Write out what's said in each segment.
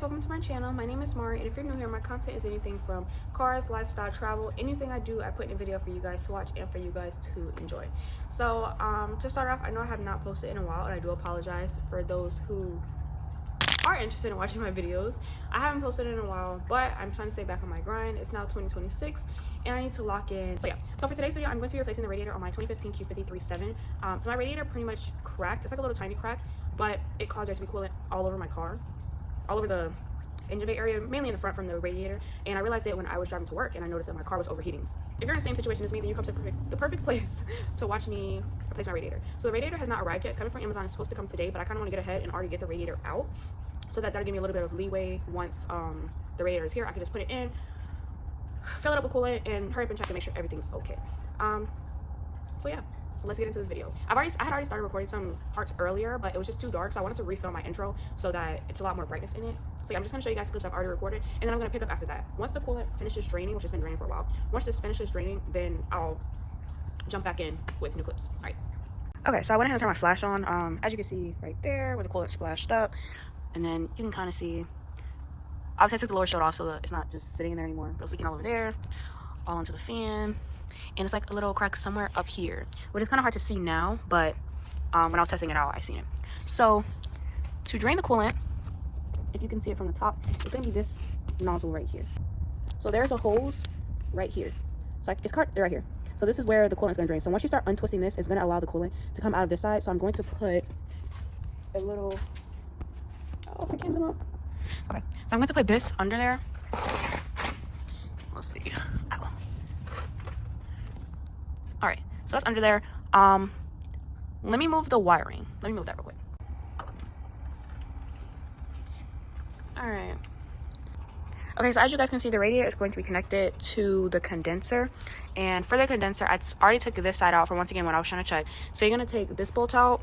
welcome to my channel. My name is Ahmarya, and if you're new here, my content is anything from cars, lifestyle, travel, anything I do, I put in a video for you guys to watch and for you guys to enjoy. So to start off, I know I have not posted in a while, and I do apologize for those who are interested in watching my videos. I haven't posted in a while, but I'm trying to stay back on my grind. It's now 2026 and I need to lock in. So yeah, so for today's video, I'm going to be replacing the radiator on my 2015 Q50 3.7. So my radiator pretty much cracked. It's like a little tiny crack, but it caused there to be coolant all over my car, all over the engine bay area, mainly in the front from the radiator. And I realized it when I was driving to work, and I noticed that my car was overheating. If you're in the same situation as me, then you come to the perfect place to watch me replace my radiator. So the radiator has not arrived yet. It's coming from Amazon. It's supposed to come today, but I kind of want to get ahead and already get the radiator out, so that'll give me a little bit of leeway. Once the radiator is here, I can just put it in, fill it up with coolant, and hurry up and check to make sure everything's okay. So yeah, let's get into this video. I had already started recording some parts earlier, but it was just too dark, so I wanted to refilm my intro so that it's a lot more brightness in it. So yeah, I'm just going to show you guys clips I've already recorded, and then I'm going to pick up after that. Once the coolant finishes draining, which has been draining for a while, once this finishes draining, then I'll jump back in with new clips. All right. Okay, so I went ahead and turned my flash on. As you can see right there, where the coolant splashed up, and then you can kind of see, obviously I took the lower shield off so that it's not just sitting in there anymore, but it's leaking all over there, all into the fan. And it's like a little crack somewhere up here, which is kind of hard to see now, but when I was testing it out, I seen it. So to drain the coolant, if you can see it from the top, it's gonna be this nozzle right here. So there's a hose right here. So it's right here. So this is where the coolant is gonna drain. So once you start untwisting this, it's gonna allow the coolant to come out of this side. So I'm going to put a little, oh, I can't zoom up. Okay, so I'm going to put this under there. Let's see. Ow. All right, so that's under there. Let me move the wiring. Let me move that real quick. All right. Okay, so as you guys can see, the radiator is going to be connected to the condenser. And for the condenser, I already took this side out for, once again, when I was trying to check. So you're going to take this bolt out,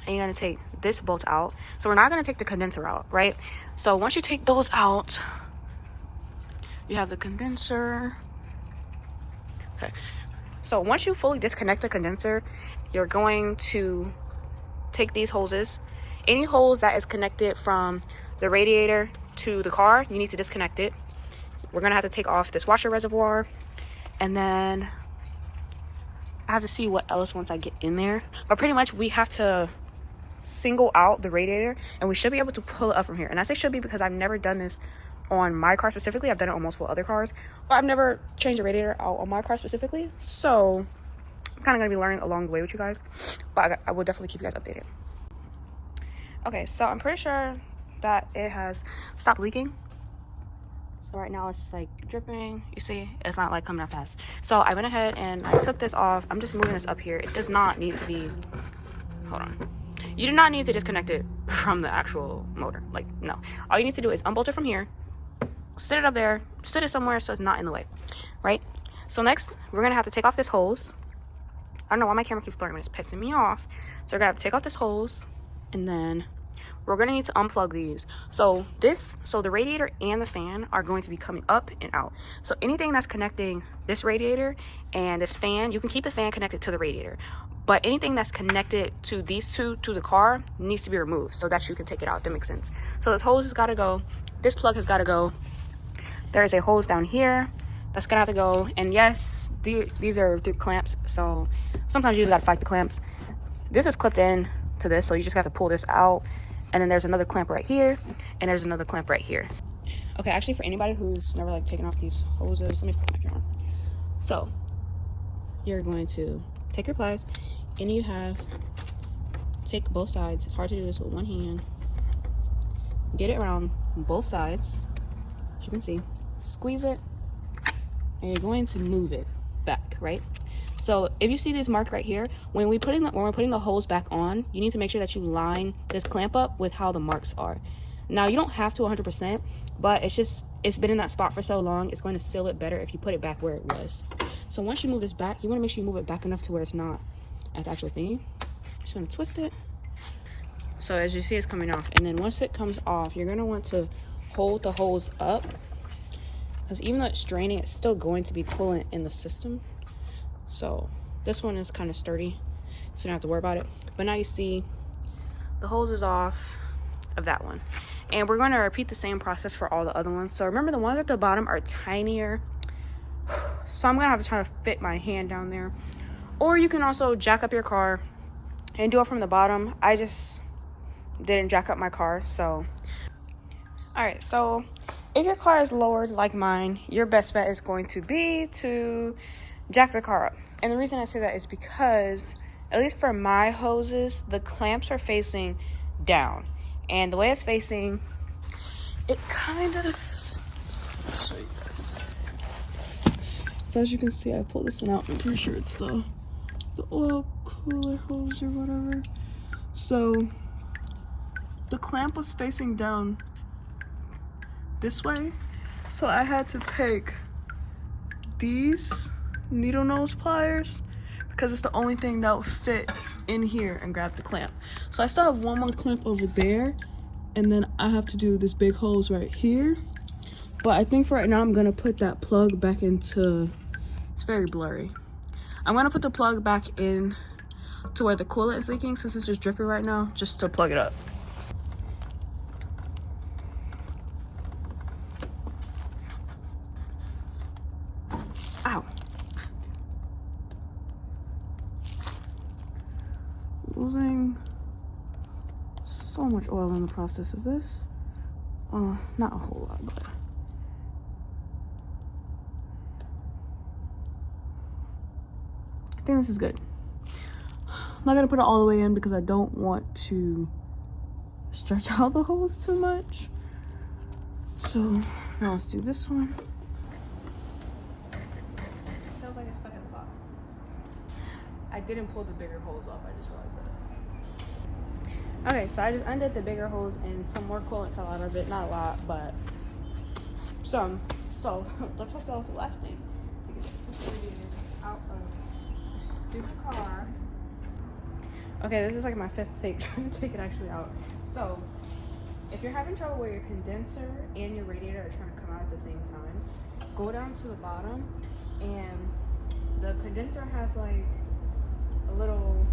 and you're going to take this bolt out. So we're not going to take the condenser out, right? So once you take those out, you have the condenser. Okay. So once you fully disconnect the condenser, you're going to take these hoses. Any hose that is connected from the radiator to the car, you need to disconnect it. We're going to have to take off this washer reservoir, and then I have to see what else once I get in there. But pretty much we have to single out the radiator, and we should be able to pull it up from here. And I say should be because I've never done this on my car specifically. I've done it on multiple other cars, but I've never changed a radiator out on my car specifically. So I'm kind of going to be learning along the way with you guys, but I will definitely keep you guys updated. Okay, so I'm pretty sure that it has stopped leaking. So right now it's just like dripping. You see, it's not like coming up fast. So I went ahead and I took this off. I'm just moving this up here. It does not need to be, hold on. You do not need to disconnect it from the actual motor. Like, no. All you need to do is unbolt it from here, sit it up there, sit it somewhere so it's not in the way, right? So next, we're going to have to take off this hose. I don't know why my camera keeps blurring, but it's pissing me off. So we're going to have to take off this hose, and then we're going to need to unplug these. So the radiator and the fan are going to be coming up and out. So anything that's connecting this radiator and this fan, you can keep the fan connected to the radiator. But anything that's connected to these two to the car needs to be removed so that you can take it out. That makes sense. So this hose has got to go. This plug has got to go. There is a hose down here that's going to have to go. And yes, these are through clamps. So sometimes you just got to fight the clamps. This is clipped in to this, so you just have to pull this out. And then there's another clamp right here, and there's another clamp right here. Okay, actually, for anybody who's never like taken off these hoses, let me flip my camera. So you're going to take your pliers, and you take both sides. It's hard to do this with one hand. Get it around both sides, as you can see. Squeeze it, and you're going to move it back, right? So if you see this mark right here, when we're putting the hose back on, you need to make sure that you line this clamp up with how the marks are. Now, you don't have to 100%, but it's been in that spot for so long, it's going to seal it better if you put it back where it was. So once you move this back, you want to make sure you move it back enough to where it's not at the actual thing. Just going to twist it. So as you see, it's coming off. And then once it comes off, you're going to want to hold the hose up, because even though it's draining, it's still going to be coolant in the system. So this one is kind of sturdy, so you don't have to worry about it. But now you see the hose is off. of that one. And we're going to repeat the same process for all the other ones. So remember, the ones at the bottom are tinier, so I'm gonna have to try to fit my hand down there. Or you can also jack up your car and do it from the bottom. I just didn't jack up my car, so. All right, so if your car is lowered like mine, your best bet is going to be to jack the car up. And the reason I say that is because, at least for my hoses, the clamps are facing down. And the way it's facing, it kind of, I'll show you guys. So as you can see, I pulled this one out. I'm pretty sure it's the oil cooler hose or whatever. So the clamp was facing down this way. So I had to take these needle nose pliers because it's the only thing that would fit in here and grab the clamp. So I still have one more clamp over there, and then I have to do this big hose right here. But I think for right now I'm gonna put that plug back into, it's very blurry. I'm gonna put the plug back in to where the coolant is leaking, since it's just dripping right now, just to plug it up. Ow. Losing so much oil in the process of this. Not a whole lot, but I think this is good. I'm not gonna put it all the way in because I don't want to stretch out the hose too much. So now let's do this one. Feels like it's stuck in the bottom. I didn't pull the bigger hose off, I just realized that. Okay, so I just undid the bigger hose and some more coolant fell out of it. Not a lot, but some. So let's hope that was the last thing. To get this stupid out of the stupid car. Okay, this is like my 5th take trying to take it actually out. So if you're having trouble where your condenser and your radiator are trying to come out at the same time, go down to the bottom, and the condenser has like a little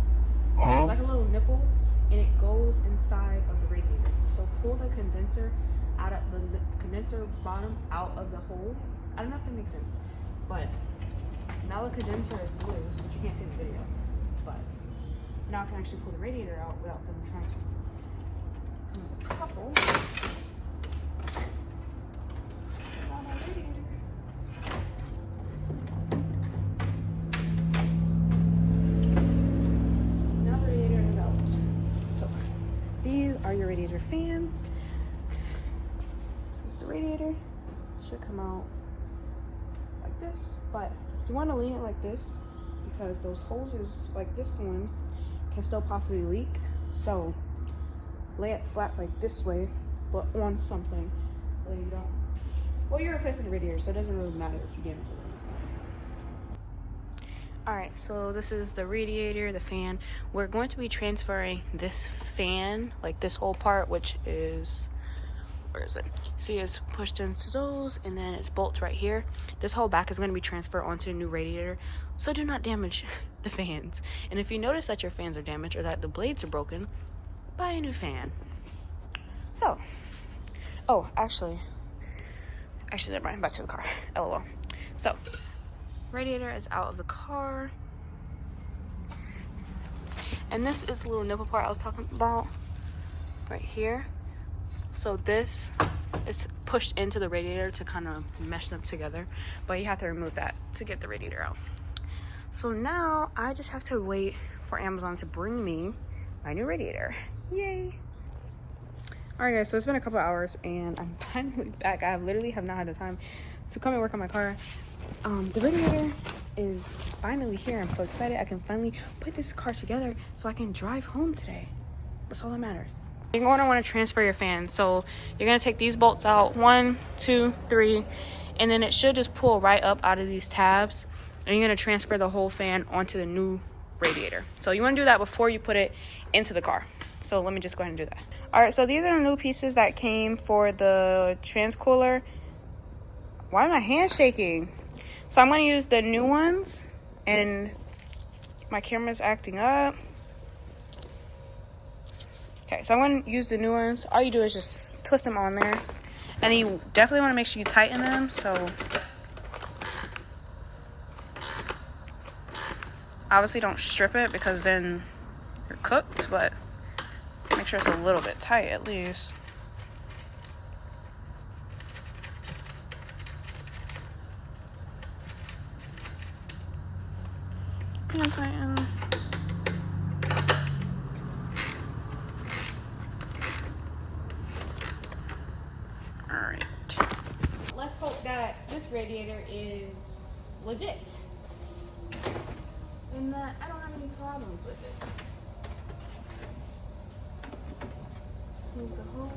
nipple, and it goes inside of the radiator. So pull the condenser out of the condenser bottom out of the hole. I don't know if that makes sense, but now the condenser is loose, which you can't see in the video, but now I can actually pull the radiator out without them transferring. There's a couple. Now the radiator is out. So these are your radiator fans. This is the radiator. Should come out like this, but you want to lean it like this because those hoses, like this one, can still possibly leak. So lay it flat like this way, but on something, so you don't. Well, you're replacing the radiator, so it doesn't really matter if you damage it. All right, so this is the radiator, the fan. We're going to be transferring this fan, like this whole part, which is, where is it? See, it's pushed into those, and then it's bolts right here. This whole back is going to be transferred onto the new radiator, so do not damage the fans. And if you notice that your fans are damaged or that the blades are broken, buy a new fan. So, oh, actually, never mind, back to the car. LOL. So, radiator is out of the car. And this is the little nipple part I was talking about right here. So this is pushed into the radiator to kind of mesh them together, but you have to remove that to get the radiator out. So now I just have to wait for Amazon to bring me my new radiator. Yay. All right guys, so it's been a couple hours and I'm finally back. I literally have not had the time to come and work on my car. The radiator is finally here. I'm so excited. I can finally put this car together so I can drive home today. That's all that matters. You're going to want to transfer your fan. So you're going to take these bolts out, 1, 2, 3, and then it should just pull right up out of these tabs, and you're going to transfer the whole fan onto the new radiator. So you want to do that before you put it into the car. So let me just go ahead and do that. All right, so these are the new pieces that came for the transcooler. Why are my hands shaking? So I'm going to use the new ones, and my camera's acting up. Okay, so I'm going to use the new ones. All you do is just twist them on there. And you definitely want to make sure you tighten them. So obviously don't strip it because then you're cooked, but make sure it's a little bit tight at least. And tighten. Alright. Let's hope that this radiator is legit. And that I don't have any problems with it. Move the hose.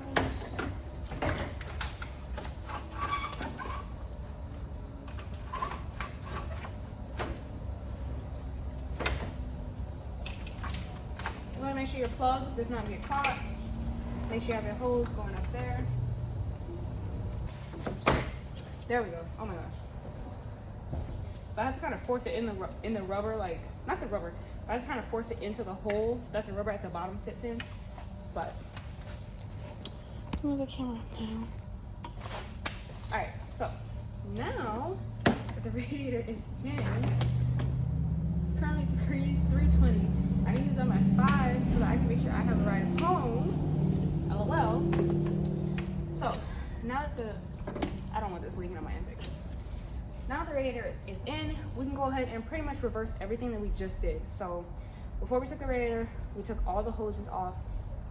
You want to make sure your plug does not get caught. Make sure you have your hose going up there. There we go. Oh my gosh. So I have to kind of force it in the rubber, like not the rubber. I have to kind of force it into the hole that the rubber at the bottom sits in. But move the camera now. All right. So now that the radiator is in, it's currently 3:20. I need to use up my 5 so that I can make sure I have a ride home. LOL. So now that I don't want this leaking on my intake. Now that the radiator is in, we can go ahead and pretty much reverse everything that we just did. So before we took the radiator, we took all the hoses off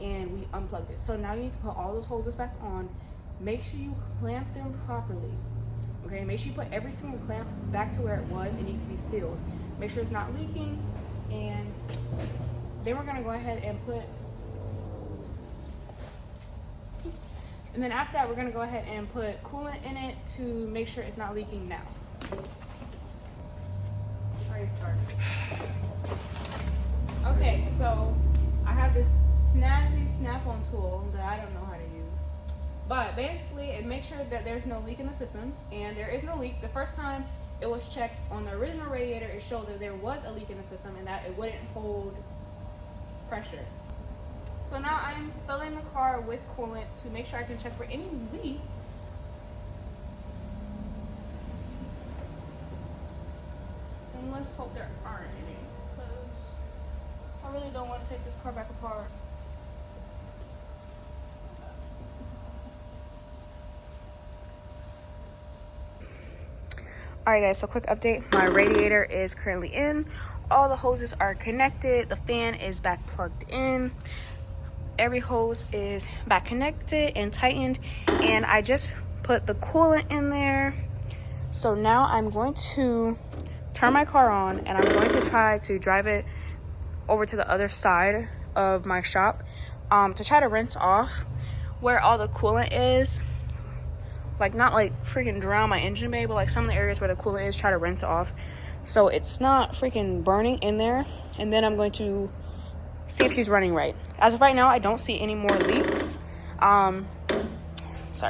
and we unplugged it. So now you need to put all those hoses back on. Make sure you clamp them properly. Okay, make sure you put every single clamp back to where it was. It needs to be sealed. Make sure it's not leaking. And then we're gonna go ahead and put, oops. And then after that, we're gonna go ahead and put coolant in it to make sure it's not leaking now. Sorry, start. Okay, so I have this snazzy snap-on tool that I don't know how to use. But basically, it makes sure that there's no leak in the system, and there is no leak. The first time it was checked on the original radiator, it showed that there was a leak in the system and that it wouldn't hold pressure. So now I'm filling the car with coolant to make sure I can check for any leaks. And let's hope there aren't any, because I really don't want to take this car back apart. Alright guys, so quick update. My radiator is currently in. All the hoses are connected. The fan is back plugged in. Every hose is back connected and tightened. And I just put the coolant in there. So now I'm going to turn my car on and I'm going to try to drive it over to the other side of my shop to try to rinse off where all the coolant is. Like, not like freaking drown my engine bay, but like some of the areas where the coolant is, try to rinse it off so it's not freaking burning in there. And then I'm going to see if she's running right. As of right now, I don't see any more leaks. Sorry,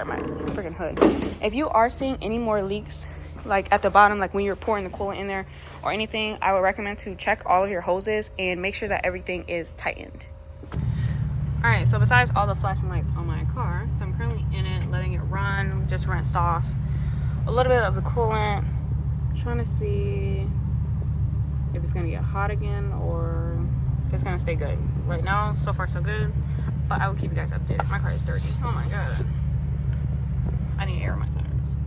my freaking hood. If you are seeing any more leaks, like at the bottom, like when you're pouring the coolant in there or anything, I would recommend to check all of your hoses and make sure that everything is tightened. All right, so besides all the flashing lights on my car, so I'm currently in it, letting it run, just rinsed off a little bit of the coolant, trying to see if it's gonna get hot again or if it's gonna stay good. Right now, so far so good, but I will keep you guys updated. My car is dirty. Oh my God. I need air in my tires.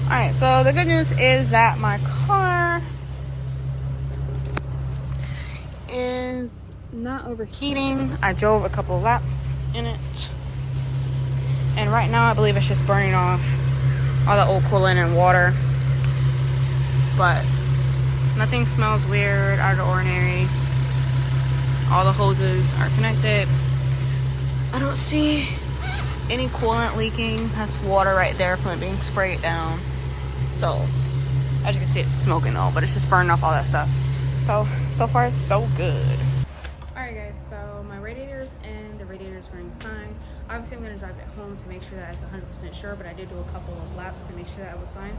All right, so the good news is that my car is not overheating. I drove a couple laps in it, and right now I believe it's just burning off all the old coolant and water, but nothing smells weird, out of the ordinary. All the hoses are connected. I don't see any coolant leaking. That's water right there from it being sprayed down. So as you can see, it's smoking though, but it's just burning off all that stuff. So far so good. Alright guys, so my radiator's in, the radiator's running fine. Obviously I'm going to drive it home to make sure that I was 100% sure, but I did do a couple of laps to make sure that I was fine.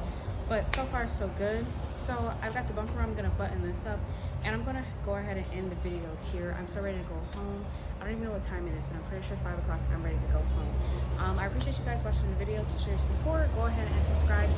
But so far so good. So I've got the bumper, I'm going to button this up, and I'm going to go ahead and end the video here. I'm so ready to go home. I don't even know what time it is, but I'm pretty sure it's 5 o'clock and I'm ready to go home. I appreciate you guys watching the video. To show your support, go ahead and subscribe